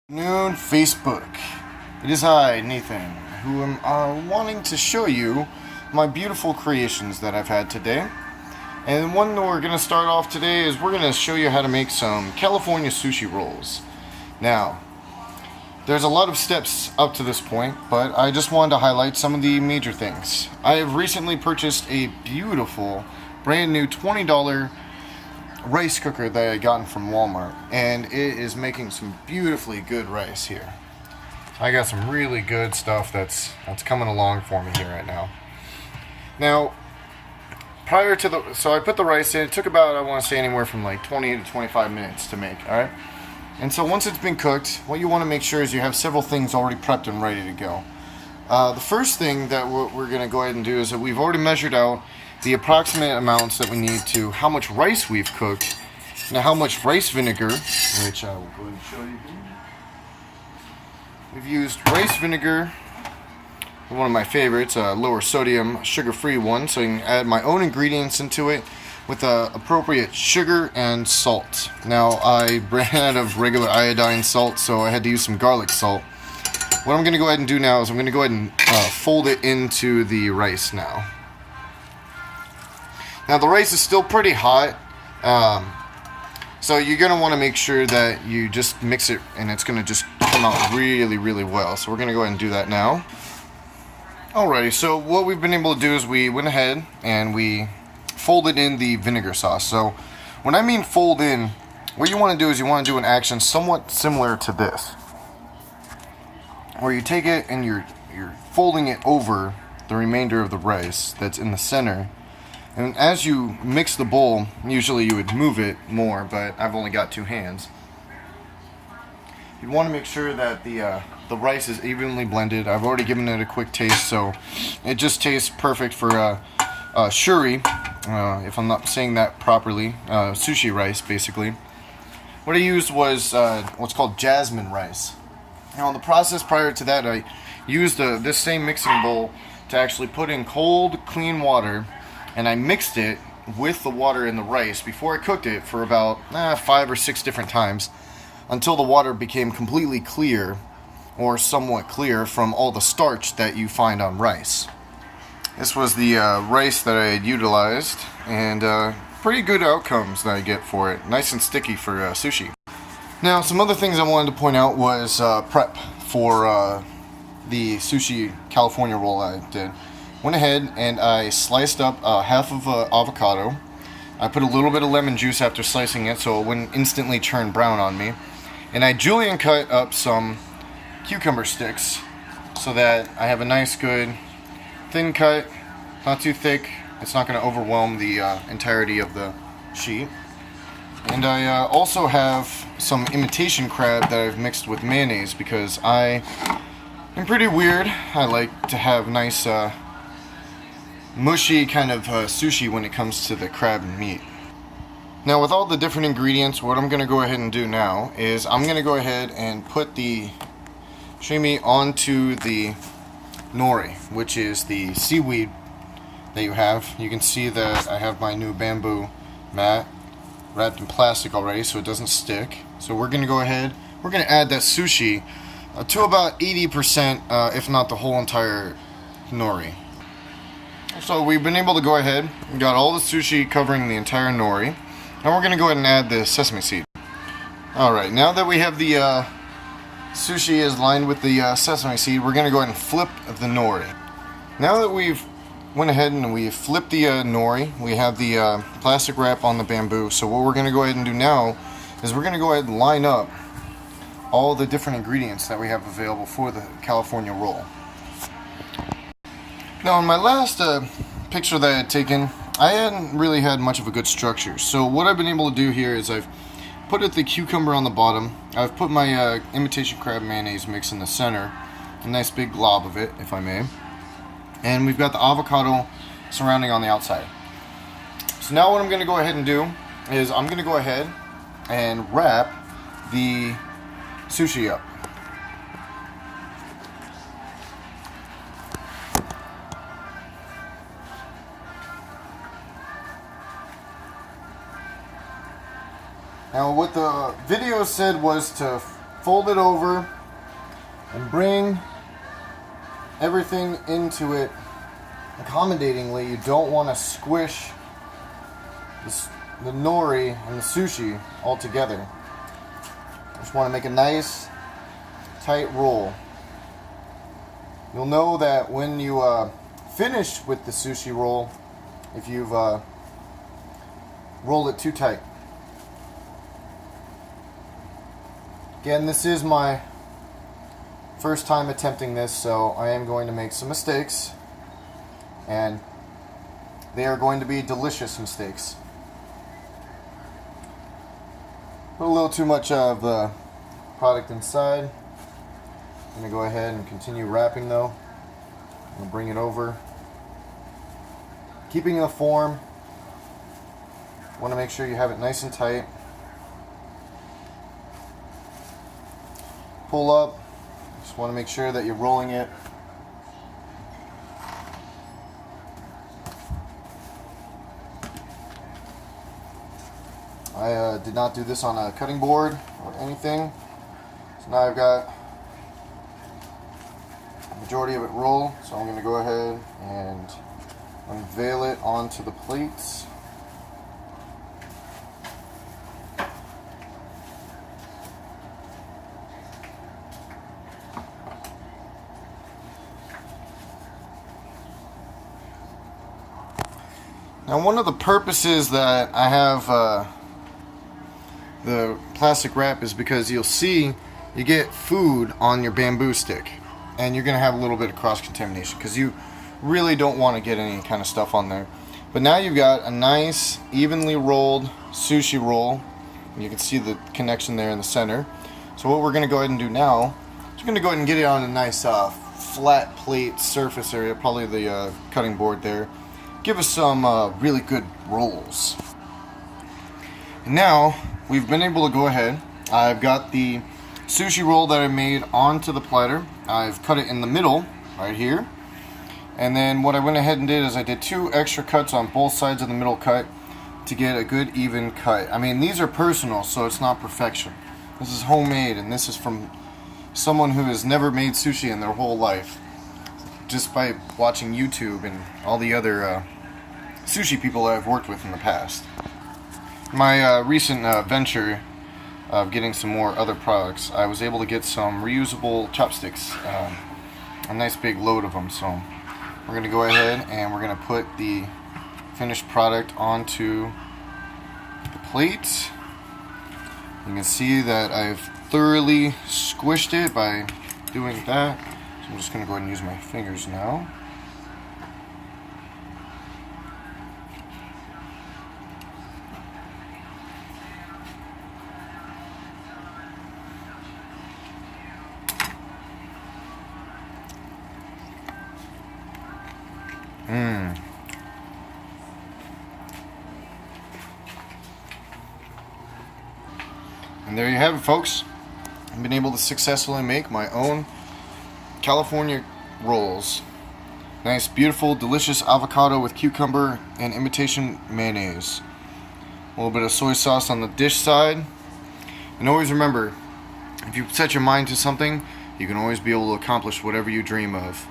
Noon Facebook. It is I, Nathan, who am wanting to show you my beautiful creations that I've had today. And the one that we're going to start off today is we're going to show you how to make some California sushi rolls. Now, there's a lot of steps up to this point, but I just wanted to highlight some of the major things. I have recently purchased a beautiful, brand new $20 rice cooker that I gotten from Walmart, and it is making some beautifully good rice here. I got some really good stuff that's coming along for me here right now. Now, prior to so I put the rice in. It took about, I want to say, anywhere from like 20 to 25 minutes to make. All right. And so once it's been cooked, what you want to make sure is you have several things already prepped and ready to go. The first thing that we're going to go ahead and do is that we've already measured out the approximate amounts that we need to how much rice we've cooked. Now how much rice vinegar, which I will go ahead and show you here. We've used rice vinegar, one of my favorites, a lower sodium, sugar-free one, so I can add my own ingredients into it with appropriate sugar and salt. Now I ran out of regular iodine salt, so I had to use some garlic salt. What I'm going to go ahead and do now is I'm going to go ahead and fold it into the rice now. Now the rice is still pretty hot, so you're going to want to make sure that you just mix it and it's going to just come out really, really well. So we're going to go ahead and do that now. Alrighty, so what we've been able to do is we went ahead and we folded in the vinegar sauce. So when I mean fold in, what you want to do is you want to do an action somewhat similar to this, where you take it and you're folding it over the remainder of the rice that's in the center. And as you mix the bowl, usually you would move it more, but I've only got two hands. You want to make sure that the rice is evenly blended. I've already given it a quick taste, so it just tastes perfect for shuri, if I'm not saying that properly, sushi rice basically. What I used was what's called jasmine rice. Now in the process prior to that, I used this same mixing bowl to actually put in cold, clean water, and I mixed it with the water in the rice before I cooked it for about 5 or 6 different times until the water became completely clear, or somewhat clear, from all the starch that you find on rice. This was the rice that I had utilized, and pretty good outcomes that I get for it. Nice and sticky for sushi. Now, some other things I wanted to point out was prep for the sushi California roll I did. Went ahead and I sliced up half of avocado. I put a little bit of lemon juice after slicing it so it wouldn't instantly turn brown on me. And I julienne cut up some cucumber sticks so that I have a nice good thin cut, not too thick. It's not going to overwhelm the entirety of the sheet. And I also have some imitation crab that I've mixed with mayonnaise because I am pretty weird. I like to have nice mushy kind of sushi when it comes to the crab and meat. Now with all the different ingredients, what I'm going to go ahead and do now is I'm going to go ahead and put the sashimi onto the nori, which is the seaweed that you have. You can see that I have my new bamboo mat wrapped in plastic already so it doesn't stick. So we're going to go ahead, we're going to add that sushi to about 80%, if not the whole entire nori. So we've been able to go ahead and got all the sushi covering the entire nori. Now we're going to go ahead and add the sesame seed. Alright, now that we have the sushi is lined with the sesame seed, we're going to go ahead and flip the nori. Now that we've went ahead and we flipped the nori, we have the plastic wrap on the bamboo. So what we're going to go ahead and do now is we're going to go ahead and line up all the different ingredients that we have available for the California roll. Now in my last picture that I had taken, I hadn't really had much of a good structure. So what I've been able to do here is I've put the cucumber on the bottom. I've put my imitation crab mayonnaise mix in the center, a nice big glob of it, if I may. And we've got the avocado surrounding on the outside. So now what I'm going to go ahead and do is I'm going to go ahead and wrap the sushi up. Now what the video said was to fold it over and bring everything into it accommodatingly. You don't want to squish the nori and the sushi all together. Just want to make a nice tight roll. You'll know that when you finish with the sushi roll if you've rolled it too tight. Again, this is my first time attempting this, so I am going to make some mistakes, and they are going to be delicious mistakes. Put a little too much of the product inside. I'm going to go ahead and continue wrapping though. I'm going to bring it over. Keeping the form. Want to make sure you have it nice and tight. Pull up. Just want to make sure that you're rolling it. I did not do this on a cutting board or anything. So now I've got the majority of it rolled. So I'm going to go ahead and unveil it onto the plates. Now, one of the purposes that I have the plastic wrap is because you'll see you get food on your bamboo stick, and you're going to have a little bit of cross-contamination because you really don't want to get any kind of stuff on there. But now you've got a nice, evenly rolled sushi roll. You can see the connection there in the center. So what we're going to go ahead and do now is we're going to go ahead and get it on a nice flat plate surface area, probably the cutting board there. Give us some really good rolls. And now we've been able to go ahead. I've got the sushi roll that I made onto the platter. I've cut it in the middle right here. And then what I went ahead and did is I did 2 extra cuts on both sides of the middle cut to get a good even cut. I mean, these are personal, so it's not perfection. This is homemade, and this is from someone who has never made sushi in their whole life, just by watching YouTube and all the other sushi people that I've worked with in the past. My recent venture of getting some more other products, I was able to get some reusable chopsticks, a nice big load of them. So we're going to go ahead and we're going to put the finished product onto the plate. You can see that I've thoroughly squished it by doing that. So I'm just going to go ahead and use my fingers now. And there you have it, folks. I've been able to successfully make my own California rolls. Nice, beautiful, delicious avocado with cucumber and imitation mayonnaise. A little bit of soy sauce on the dish side. And always remember, if you set your mind to something, you can always be able to accomplish whatever you dream of.